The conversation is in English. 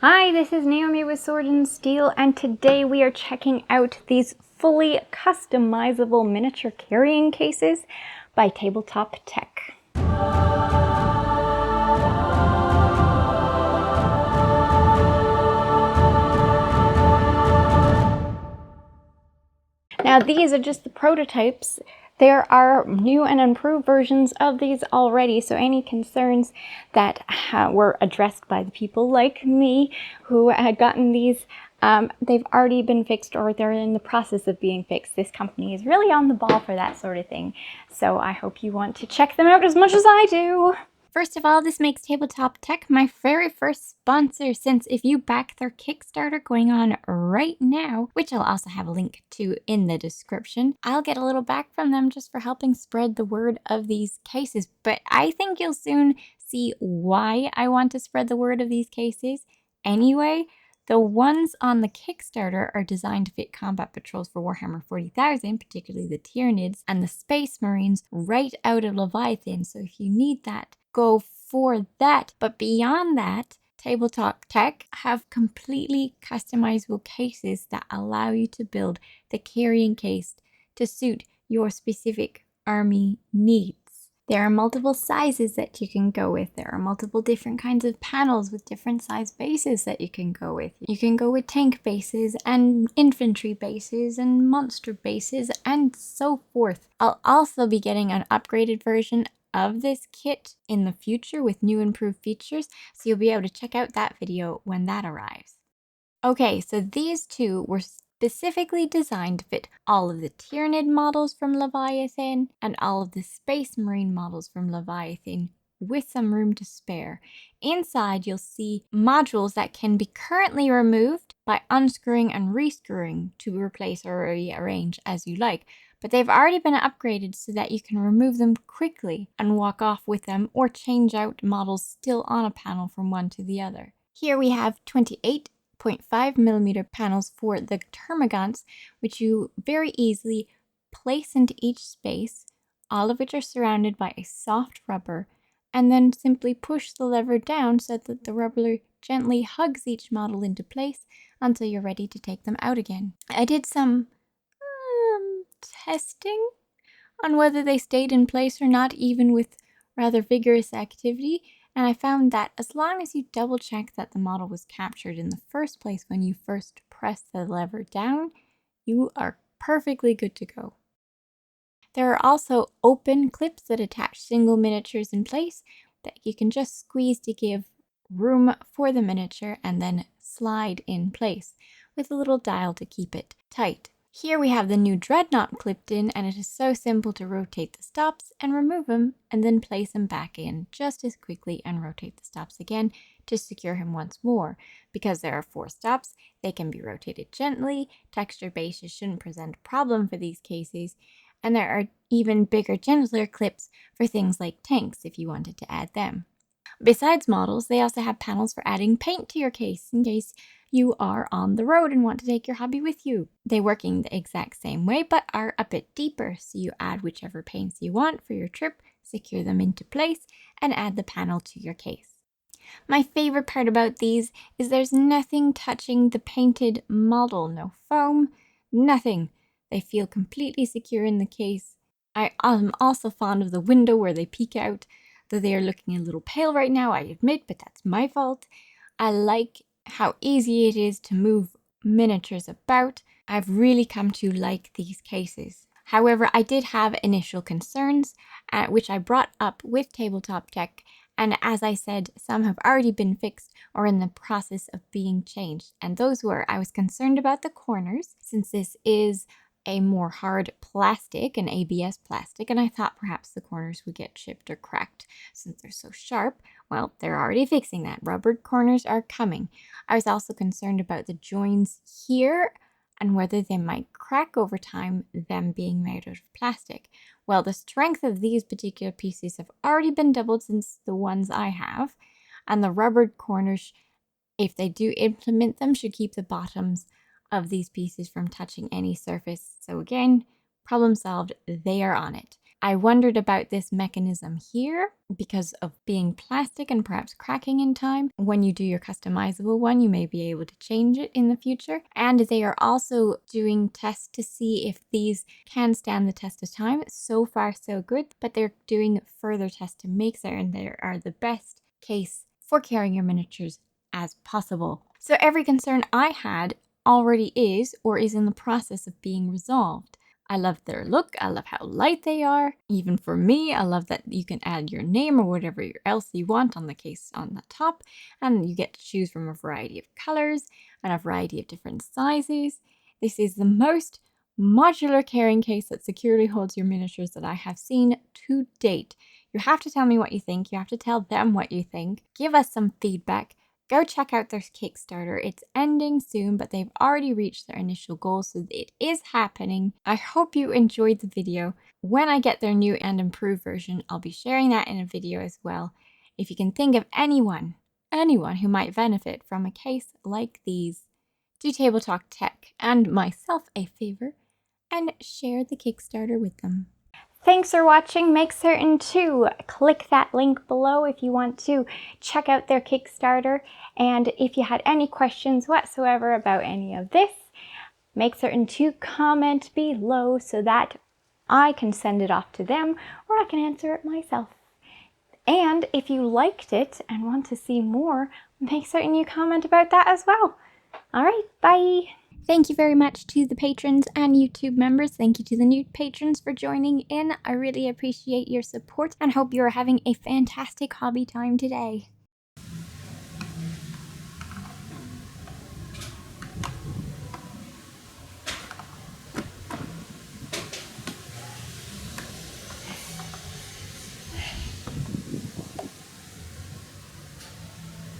Hi, this is Naomi with Sword and Steel, and today we are checking out these fully customizable miniature carrying cases by Tabletop Tech. Now these are just the prototypes. There are new and improved versions of these already, so any concerns that were addressed by the people like me who had gotten these, they've already been fixed or they're in the process of being fixed. This company is really on the ball for that sort of thing, so I hope you want to check them out as much as I do. First of all, this makes Tabletop Tech my very first sponsor, since if you back their Kickstarter going on right now, which I'll also have a link to in the description, I'll get a little back from them just for helping spread the word of these cases. But I think you'll soon see why I want to spread the word of these cases. Anyway, the ones on the Kickstarter are designed to fit combat patrols for Warhammer 40,000, particularly the Tyranids and the Space Marines, right out of Leviathan. So if you need that, go for that. But beyond that, Tabletop Tech have completely customizable cases that allow you to build the carrying case to suit your specific army needs. There are multiple sizes that you can go with. There are multiple different kinds of panels with different size bases that you can go with. You can go with tank bases and infantry bases and monster bases and so forth. I'll also be getting an upgraded version of this kit in the future with new improved features, so you'll be able to check out that video when that arrives. Okay, so these two were specifically designed to fit all of the Tyranid models from Leviathan and all of the Space Marine models from Leviathan, with some room to spare. Inside, you'll see modules that can be currently removed by unscrewing and rescrewing to replace or rearrange as you like. But they've already been upgraded so that you can remove them quickly and walk off with them, or change out models still on a panel from one to the other. Here we have 28.5mm panels for the termagants, which you very easily place into each space, all of which are surrounded by a soft rubber, and then simply push the lever down so that the rubber gently hugs each model into place until you're ready to take them out again. I did some testing on whether they stayed in place or not, even with rather vigorous activity, and I found that as long as you double check that the model was captured in the first place when you first press the lever down, you are perfectly good to go. There are also open clips that attach single miniatures in place that you can just squeeze to give room for the miniature and then slide in place with a little dial to keep it tight. Here we have the new Dreadnought clipped in, and it is so simple to rotate the stops and remove them and then place them back in just as quickly and rotate the stops again to secure him once more. Because there are 4 stops, they can be rotated gently. Texture bases shouldn't present a problem for these cases, and there are even bigger, gentler clips for things like tanks if you wanted to add them. Besides models, they also have panels for adding paint to your case in case you are on the road and want to take your hobby with you. They work in the exact same way but are a bit deeper, so you add whichever paints you want for your trip, secure them into place, and add the panel to your case. My favorite part about these is there's nothing touching the painted model, no foam, nothing. They feel completely secure in the case. I am also fond of the window where they peek out, though they are looking a little pale right now, I admit, but that's my fault. I like how easy it is to move miniatures about. I've really come to like these cases. However, I did have initial concerns, which I brought up with Tabletop Tech, and as I said, some have already been fixed or in the process of being changed. And those were, I was concerned about the corners, since this is a more hard plastic, an ABS plastic, and I thought perhaps the corners would get chipped or cracked since they're so sharp. Well, they're already fixing that. Rubbered corners are coming. I was also concerned about the joins here and whether they might crack over time, them being made out of plastic. Well, the strength of these particular pieces have already been doubled since the ones I have, and the rubbered corners, if they do implement them, should keep the bottoms of these pieces from touching any surface. So again, problem solved, they are on it. I wondered about this mechanism here because of being plastic and perhaps cracking in time. When you do your customizable one, you may be able to change it in the future. And they are also doing tests to see if these can stand the test of time. So far, so good, but they're doing further tests to make certain they are the best case for carrying your miniatures as possible. So every concern I had already is or is in the process of being resolved. I love their look. I love how light they are. Even for me, I love that you can add your name or whatever else you want on the case on the top, and you get to choose from a variety of colors and a variety of different sizes. This is the most modular carrying case that securely holds your miniatures that I have seen to date. You have to tell me what you think. You have to tell them what you think. Give us some feedback. Go check out their Kickstarter. It's ending soon, but they've already reached their initial goal, so it is happening. I hope you enjoyed the video. When I get their new and improved version, I'll be sharing that in a video as well. If you can think of anyone who might benefit from a case like these, do Tabletop Tech and myself a favor and share the Kickstarter with them. Thanks for watching. Make certain to click that link below if you want to check out their Kickstarter. And if you had any questions whatsoever about any of this, make certain to comment below so that I can send it off to them or I can answer it myself. And if you liked it and want to see more, make certain you comment about that as well. All right, bye. Thank you very much to the patrons and YouTube members. Thank you to the new patrons for joining in. I really appreciate your support and hope you're having a fantastic hobby time today.